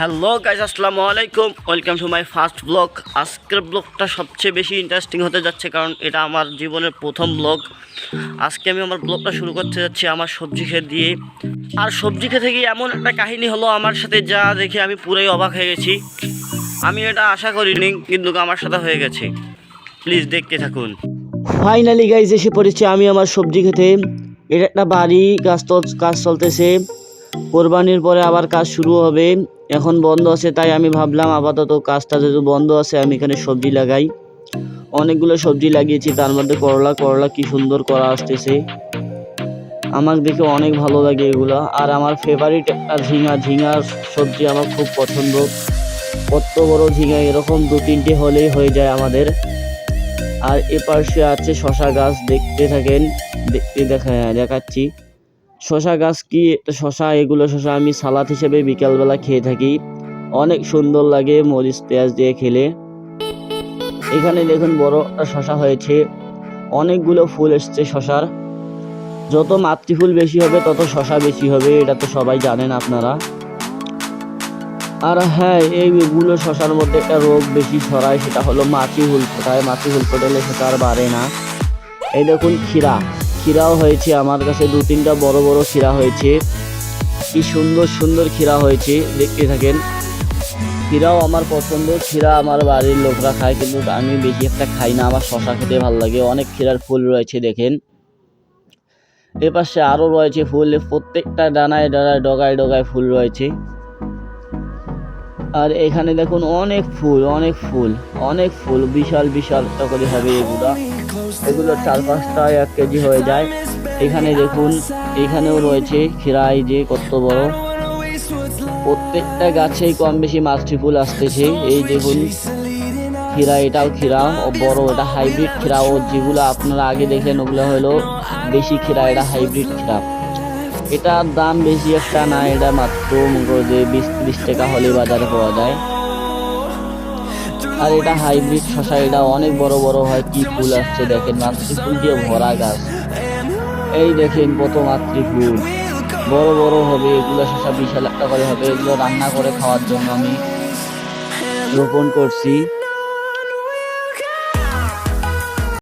Hello guys, আসসালামু আলাইকুম। Welcome to my first blog. আজকের ব্লগটা সবচেয়ে বেশি ইন্টারেস্টিং হতে যাচ্ছে, কারণ এটা আমার জীবনের প্রথম ব্লগ। আজকে আমি আমার ব্লগটা শুরু করতে যাচ্ছি আমার সবজি ক্ষেত দিয়ে। আর সবজি ক্ষেতে গিয়ে এমন একটা কাহিনী হলো আমার সাথে, যা দেখে আমি পুরাই অবাক হয়ে গেছি। আমি এটা আশা করিনি, কিন্তু আমার সাথে হয়ে গেছে। প্লিজ দেখতে থাকুন। ফাইনালি গাইস এসে পড়েছি আমি আমার সবজি ক্ষেতে। এটা একটা বাড়ি, কাজ চলতেছে। কোরবানির পরে আবার কাজ শুরু হবে। এখন বন্ধ আছে, তাই আমি ভাবলাম আপাতত কাজটা যেহেতু বন্ধ আছে, আমি এখানে সবজি লাগাই। অনেকগুলো সবজি লাগিয়েছি, তার মধ্যে করলা কি সুন্দর করা আসতেছে। আমার দেখে অনেক ভালো লাগে এগুলা। আর আমার ফেভারিট একটা ঝিঙার সবজি আমার খুব পছন্দ। কত বড় ঝিঙা, এরকম 2-3টে হলেই হয়ে যায় আমাদের। আর এপাশে আছে শশা গাছ, দেখতে থাকেন। দেখাচ্ছি শশা গাছ। কি শশা, এগুলো শশা আমি সালাদ হিসেবে বিকালবেলা খেয়ে থাকি। অনেক সুন্দর লাগে মরিচ পেঁয়াজ দিয়ে খেলে। এখানে দেখুন বড় একটা শশা হয়েছে, অনেকগুলো ফুল এসছে শশার। যত মাতৃফুল বেশি হবে তত শশা বেশি হবে, এটা তো সবাই জানেন আপনারা। আর হ্যাঁ, এইগুলো শশার মধ্যে একটা রোগ বেশি ছড়ায়, সেটা হলো মাছি হুল ফোটায়। মাছি হুল ফোটালে সেটা আর বাড়ে না। এই দেখুন ক্ষীরাও হয়েছে আমার কাছে, 2-3টা বড় বড় ক্ষীরা হয়েছে। কি সুন্দর সুন্দর ক্ষীরা হয়েছে, দেখতে থাকেন। ক্ষীরাও আমার পছন্দ, ক্ষীরা আমার বাড়ির লোকরা খায়, কিন্তু আমি বেশি একটা খাই না। আমার শশা খেতে ভালো লাগে। অনেক ক্ষীরার ফুল রয়েছে দেখেন। এপাশে আরও রয়েছে ফুল, প্রত্যেকটা ডানায় ডানায় ডগায় ফুল রয়েছে। আর এখানে দেখুন অনেক ফুল, বিশাল একটা করে হবে এগুলো 4-5টা 1 কেজি হয়ে যায়। এখানে দেখুন, এখানেও রয়েছে ক্ষীরা, এই যে কত বড়। প্রত্যেকটা গাছেই কম বেশি মাতৃ ফুল আসতেছে। এই দেখুন ক্ষীরা, এটাও ক্ষীরা বড়, এটা হাইব্রিড ক্ষীরা। ও যেগুলো আপনারা আগে দেখলেন ওগুলো হলো বেশি ক্ষীরা, এটা হাইব্রিড ক্ষীরা। এটার দাম বেশি একটা না, এটা মাত্র 20-30 টাকা হলে বাজারে পাওয়া যায়। আর এটা হাইব্রিড শশা, এটা অনেক বড় বড় হয়। কি ফুল আসছে দেখেন, মাতৃ ফুল দিয়ে ভরা গাছ। এই দেখেন কত মাতৃ ফুল, বড় বড় হবে এগুলো শশা, বিশাল একটা করে হবে। এগুলো রান্না করে খাওয়ার জন্য আমি রোপণ করছি।